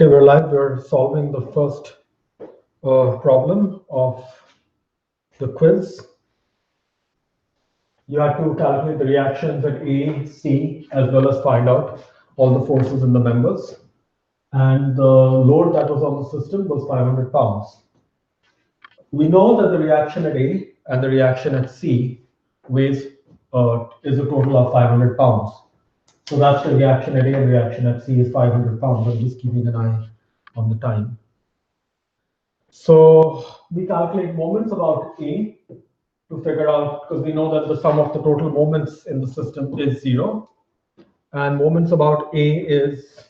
Okay, we're live. We're solving the first problem of the quiz. You have to calculate the reactions at A, C, as well as find out all the forces in the members. And the load that was on the system was 500 pounds. We know that the reaction at A and the reaction at C weighs is a total of 500 pounds. So that's the reaction at A, and reaction at C is 500 pounds. I'm just keeping an eye on the time. So we calculate moments about A to figure out, because we know that the sum of the total moments in the system is 0. And moments about A is,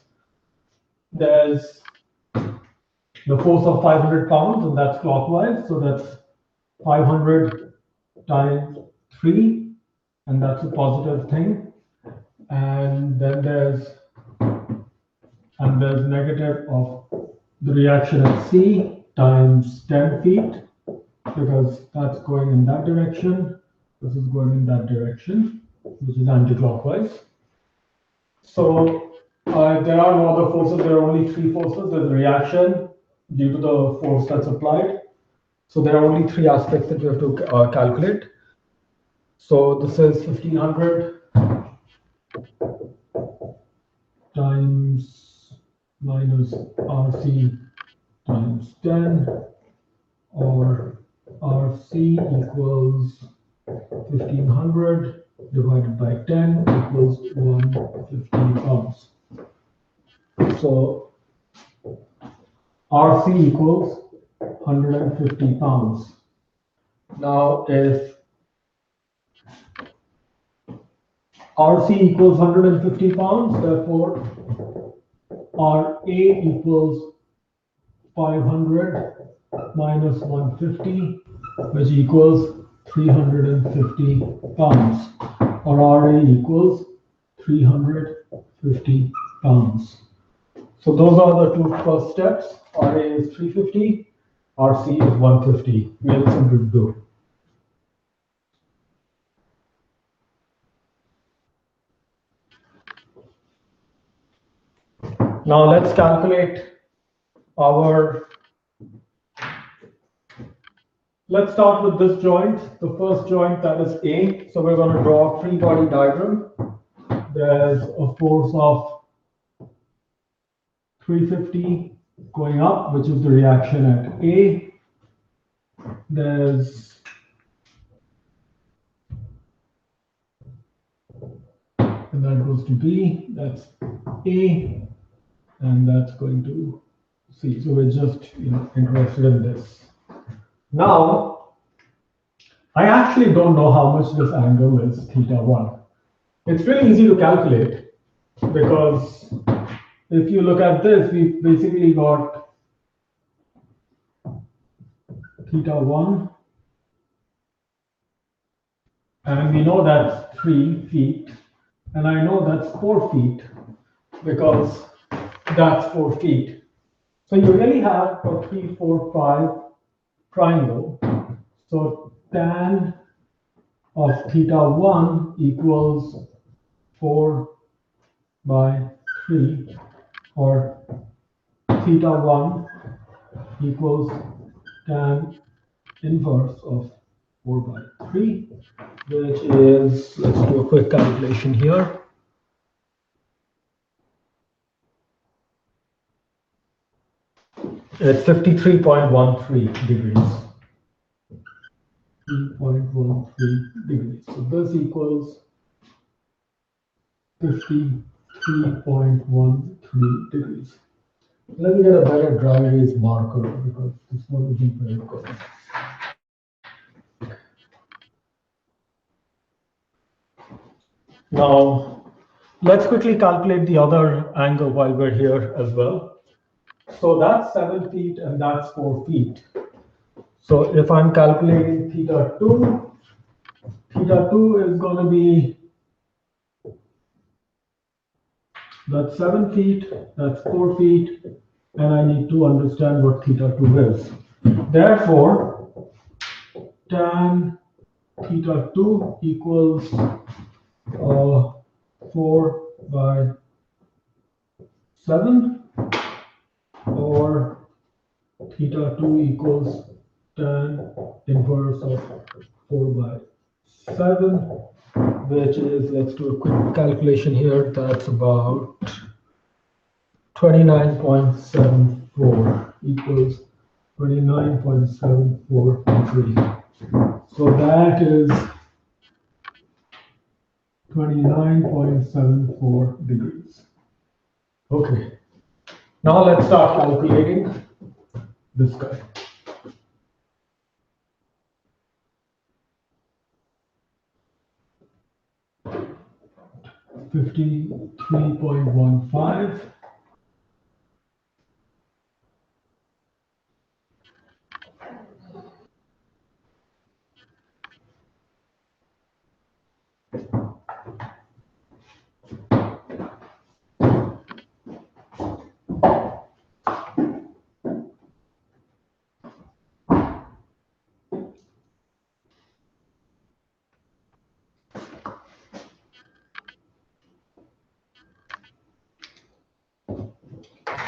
there's the force of 500 pounds, and that's clockwise. So that's 500 times 3, and that's a positive thing. And then there's negative of the reaction at C times 10 feet, because that's going in that direction. This is going in that direction, which is anti-clockwise. So there are no other forces. There are only 3 forces. There's a reaction due to the force that's applied. So there are only 3 aspects that we have to calculate. So this is 1500 times minus RC times 10, or RC equals 1500 divided by 10 equals 150 pounds. So RC equals 150 pounds. Now, if RC equals 150 pounds, therefore RA equals 500 minus 150, which equals 350 pounds, or RA equals 350 pounds. So those are the 2 first steps. RA is 350, RC is 150. Really simple to do. Now let's calculate let's start with this joint, the first joint, that is A. So we're going to draw a free body diagram. There's a force of 350 going up, which is the reaction at A. And that goes to B, that's A, and that's going to C. So we're just interested in this. Now, I actually don't know how much this angle is, θ1. It's really easy to calculate, because if you look at this, we've basically got θ1, and we know that's 3 feet, and I know that's 4 feet, because that's 4 feet. So you really have a 3, 4, 5 triangle. So tan of θ1 equals 4 by 3, or θ1 equals tan inverse of 4 by 3, which is, let's do a quick calculation here. It's 53.13 degrees. 3.13 degrees. So this equals 53.13 degrees. Let me get a better dry erase marker, because this one isn't very good. Now, let's quickly calculate the other angle while we're here as well. So that's 7 feet and that's 4 feet. So if I'm calculating θ2 is going to be, that's 7 feet, that's 4 feet, and I need to understand what θ2 is. Therefore, tan θ2 equals 4 by 7, theta 2 equals tan inverse of 4 by 7, which is, let's do a quick calculation here, that's about 29.74 equals 29.743. So that is 29.74 degrees. Okay, now let's start calculating this guy. 53.15.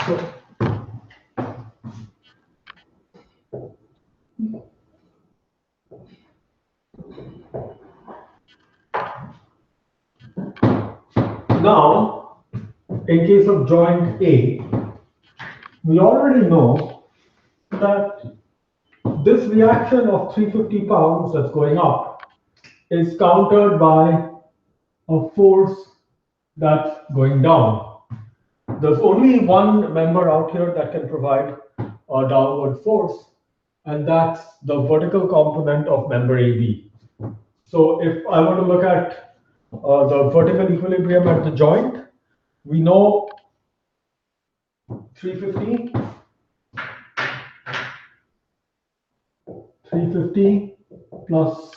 So now, in case of joint A, we already know that this reaction of 350 pounds that's going up is countered by a force that's going down. There's only one member out here that can provide a downward force, and that's the vertical component of member AB. So if I want to look at the vertical equilibrium at the joint, we know 350 plus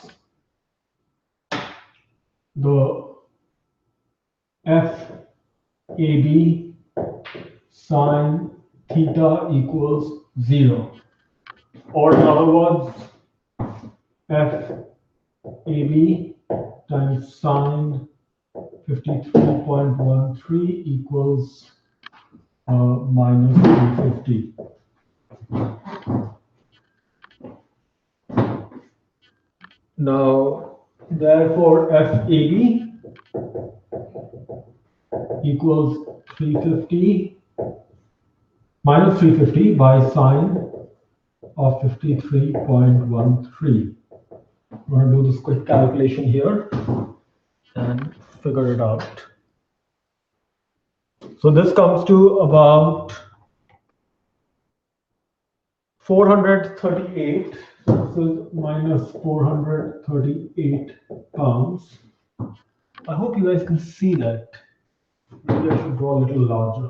the FAB sine theta equals 0. Or in other words, FAB times sine 53.13 equals minus 350. Now, therefore, FAB equals 350 minus 350 by sine of 53.13. I'm going to do this quick calculation here and figure it out. So this comes to about 438. This is minus 438 pounds. I hope you guys can see that. Maybe I should draw a little larger.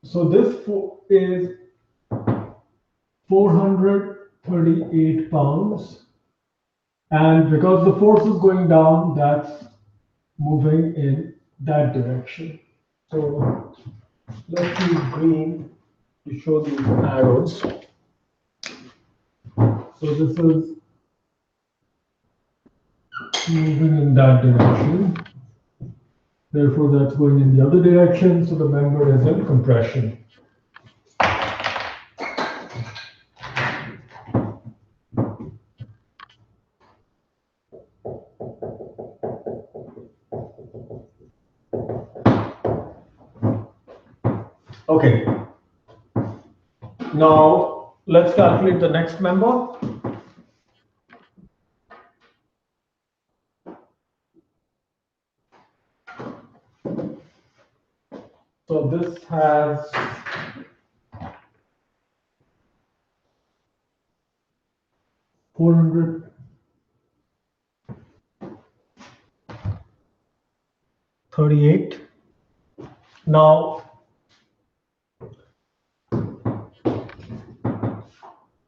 So this is 438 pounds. And because the force is going down, that's moving in that direction. So let's use green to show these arrows. So this is moving in that direction. Therefore, that's going in the other direction. So the member is in compression. Okay. Now let's calculate the next member. So this has 438. Now,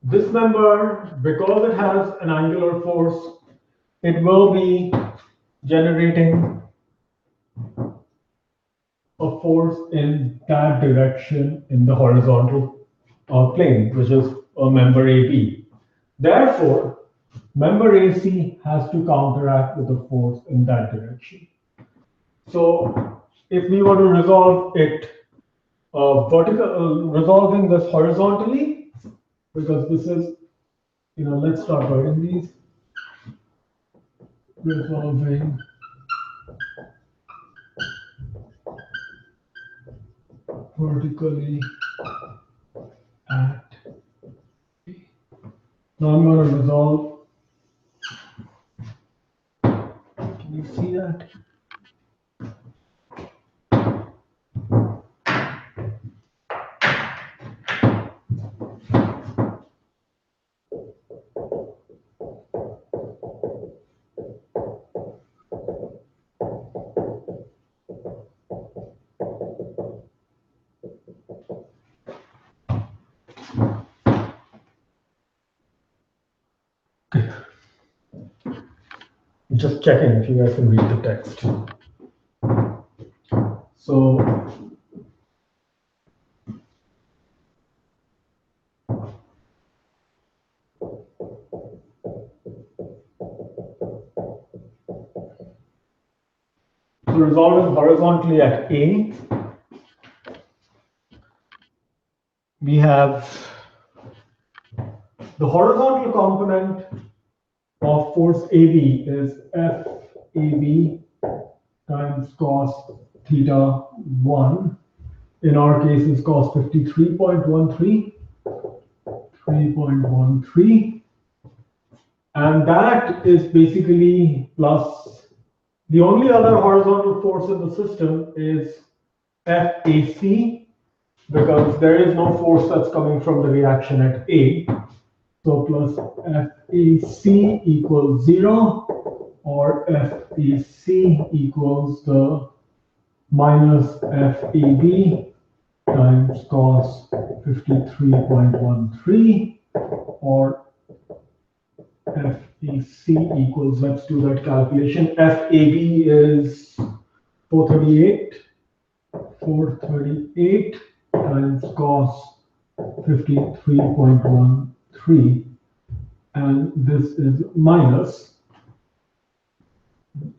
this member, because it has an angular force, it will be generating a force in that direction in the horizontal plane, which is a member AB. Therefore, member AC has to counteract with a force in that direction. So if we were to resolve it resolving this horizontally, because this is, let's start writing these. Resolving vertically at. Now I'm going to resolve. Can you see that? Just checking if you guys can read the text. So resolving horizontally at A, we have the horizontal component of force AB is FAB times cos theta 1. In our case, it's cos 53.13, 3.13. And that is basically plus the only other horizontal force in the system is FAC, because there is no force that's coming from the reaction at A. So plus FAC equals 0, or FAC equals the minus FAB times cos 53.13, or FAC equals, let's do that calculation. FAB is 438 times cos 53.13, and this is minus,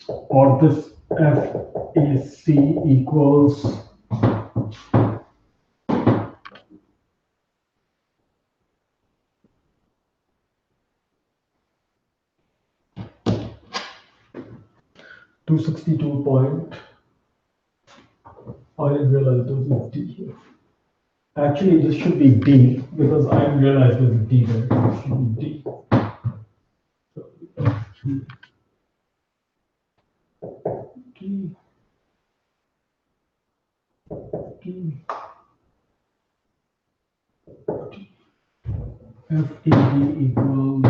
or this FAC equals 262. I didn't realize there was a D here. Actually, this should be D, because I didn't realize there's a D there. It should be D. FAB equals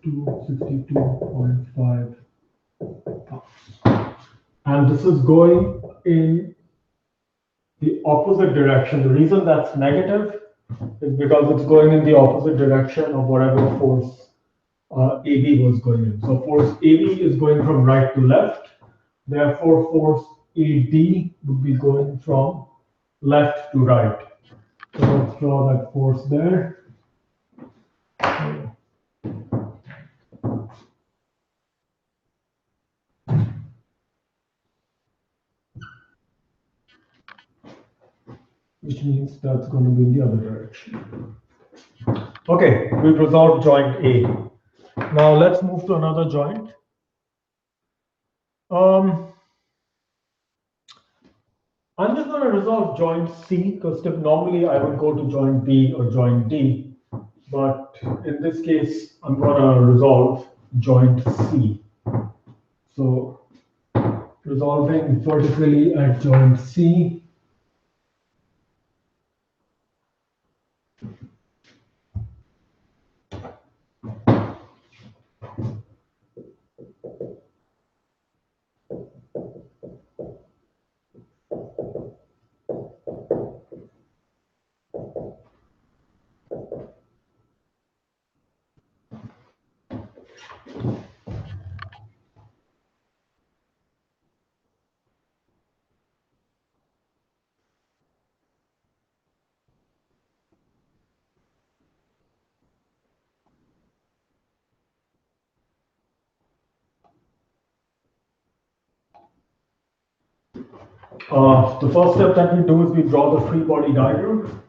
262.5 pounds. And this is going in the opposite direction. The reason that's negative is because it's going in the opposite direction of whatever force AB was going in. So force AB is going from right to left. Therefore, force AD would be going from left to right. So let's draw that force there. Which means that's going to be in the other direction. Okay, we've resolved joint A. Now let's move to another joint. I'm just going to resolve joint C, because normally I would go to joint B or joint D, but in this case, I'm going to resolve joint C. So resolving vertically at joint C, The first step that we do is we draw the free body diagram.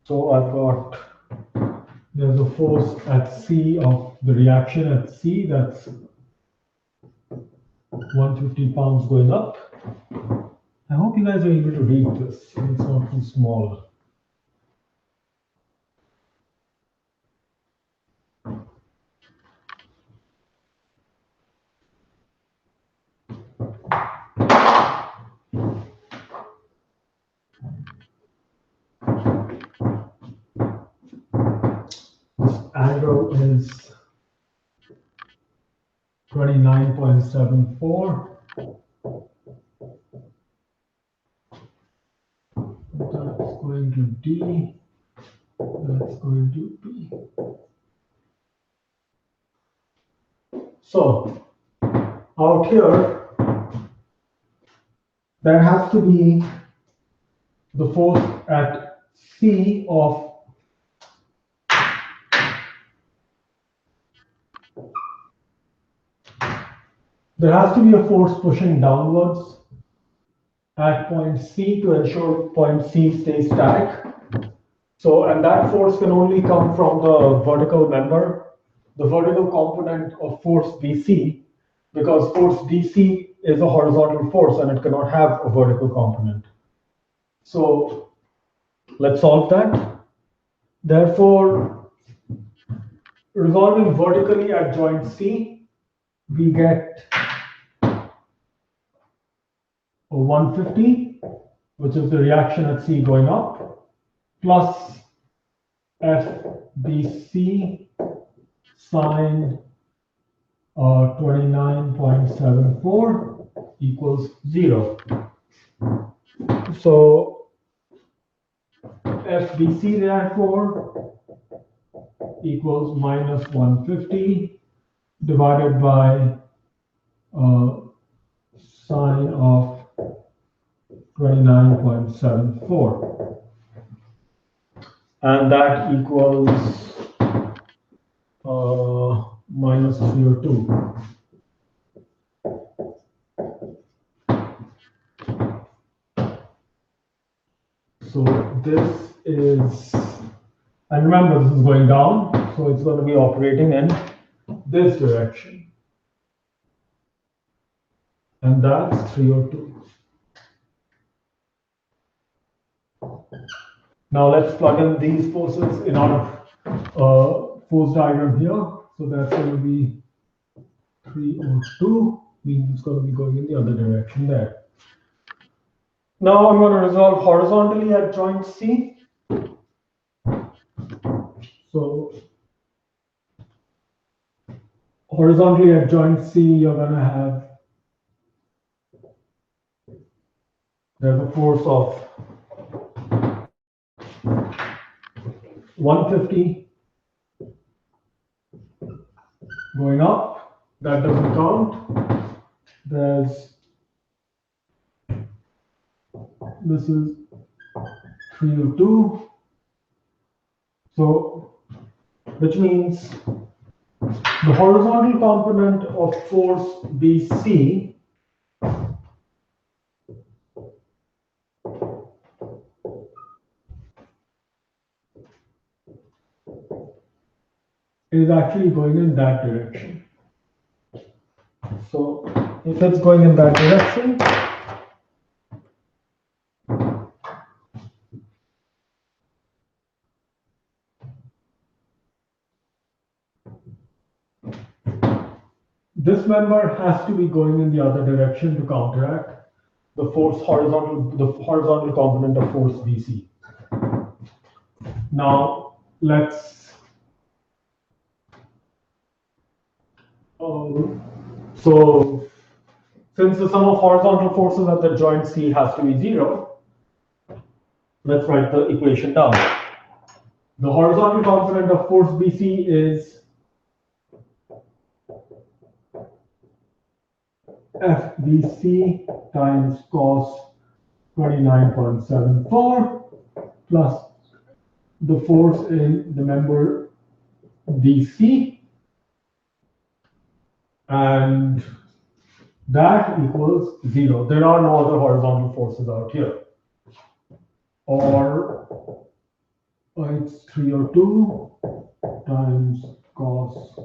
So I've got, there's a force at C of the reaction at C, that's 150 pounds going up. I hope you guys are able to read this, it's not too small. This angle is 29.74. That's going to D, that's going to B. So out here, there has to be the force at C of, there has to be a force pushing downwards at point C to ensure point C stays static. So, and that force can only come from the vertical member, the vertical component of force BC, because force DC is a horizontal force and it cannot have a vertical component. So let's solve that. Therefore, resolving vertically at joint C, we get a 150, which is the reaction at C going up, plus FBC sine 29.74 equals 0. So FBC therefore equals minus 150 divided by sine of 29.74. And that equals minus 302. So this is, and remember this is going down, so it's going to be operating in this direction. And that's 302. Now let's plug in these forces in our force diagram here. So that's going to be 302, means it's going to be going in the other direction there. Now I'm going to resolve horizontally at joint C. So horizontally at joint C, you're going to have, there's a force of 150 going up, that doesn't count. There's, this is 302. So, which means the horizontal component of force BC is actually going in that direction. So if it's going in that direction, this member has to be going in the other direction to counteract the force the horizontal component of force BC. Now let's so since the sum of horizontal forces at the joint C has to be 0, let's write the equation down. The horizontal component of force BC is FBC times cos 29.74 plus the force in the member DC, and that equals 0. There are no other horizontal forces out here. Or it's 302 times cos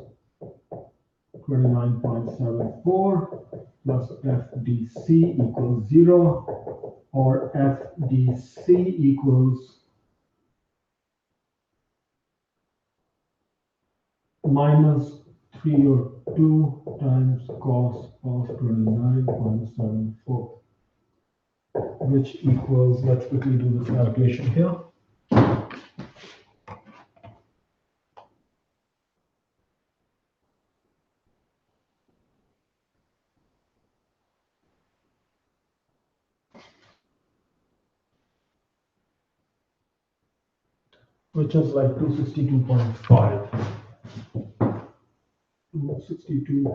29.74 plus FDC equals 0, or FDC equals minus 302 times cos of 29.74, which equals, let's quickly do this calculation here. Which is like 262.5. 262.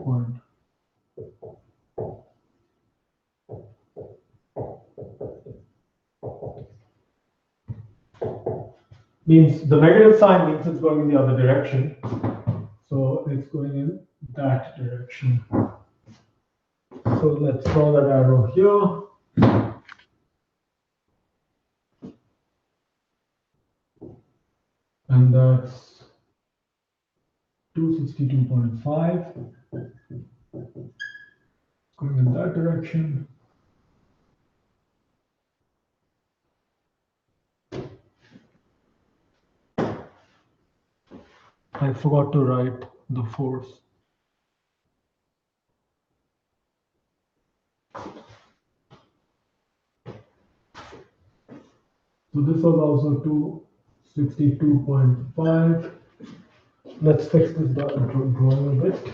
Means the negative sign means it's going in the other direction. So it's going in that direction. So let's draw that arrow here. And that's 262.5. Going in that direction. I forgot to write the force. So this was also 262.5. Let's fix this drawing a bit.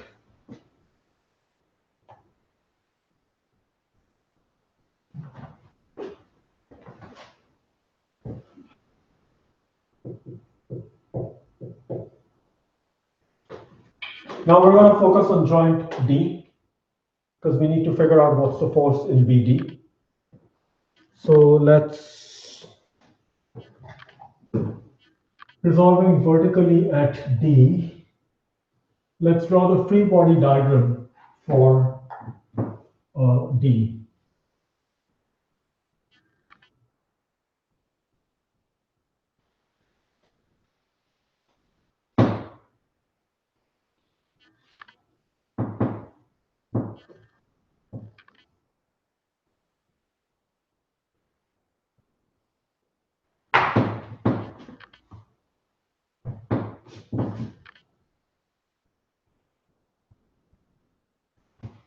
Now we're going to focus on joint D, because we need to figure out what's the force in BD. So let's, resolving vertically at D, let's draw the free body diagram for D.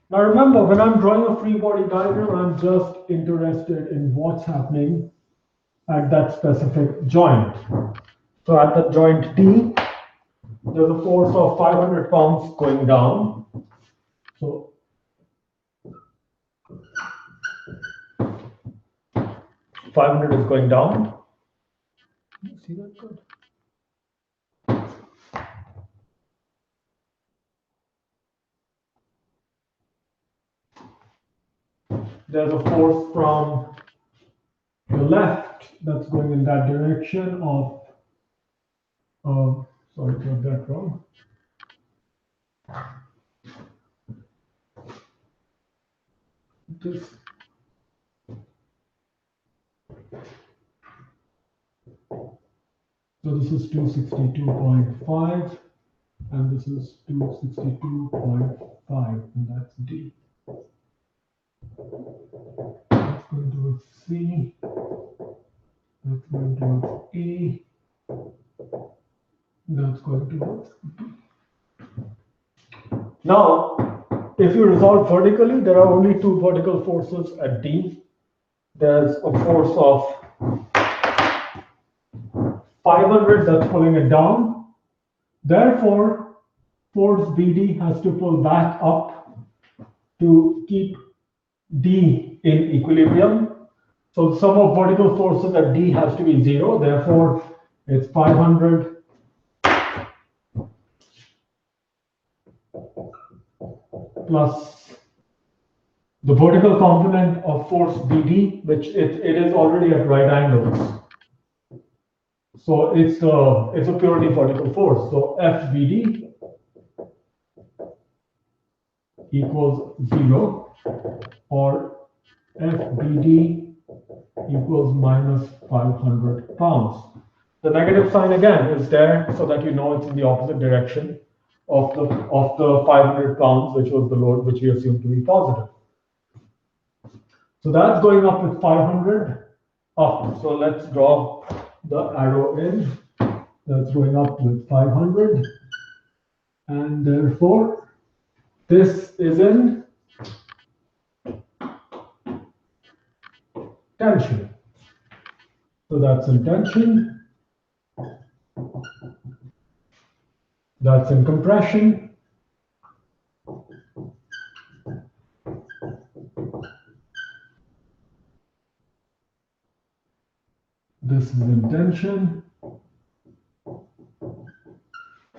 Now remember, when I'm drawing a free body diagram, I'm just interested in what's happening at that specific joint. So at the joint D, there's a force of 500 pounds going down. So 500 is going down. See that good? There's a force from the left that's going in that direction of, sorry, got that wrong. This. So this is 262.5, and this is 262.5, and that's D. That's going towards C. That's going towards A. That's going towards B. Now, if you resolve vertically, there are only two vertical forces at D. There's a force of 500 that's pulling it down. Therefore, force BD has to pull back up to keep D in equilibrium. So the sum of vertical forces at D has to be 0. Therefore, it's 500 plus the vertical component of force BD, which it is already at right angles. So it's a purely vertical force. So FBD equals 0, or FBD equals minus 500 pounds. The negative sign again is there so that you know it's in the opposite direction of the 500 pounds, which was the load which we assumed to be positive. So that's going up with 500 up. So let's draw the arrow in. That's going up with 500. And therefore, this is in tension. So that's in tension. That's in compression. This is in tension.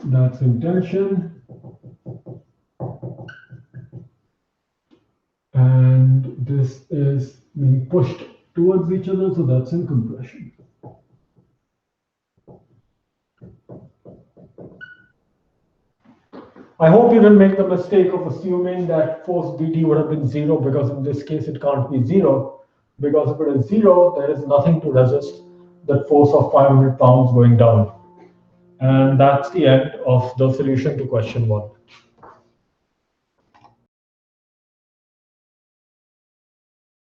That's in tension. And this is being pushed towards each other, so that's in compression. I hope you didn't make the mistake of assuming that force BD would have been 0, because in this case it can't be 0, because if it is 0, there is nothing to resist that force of 500 pounds going down. And that's the end of the solution to question 1.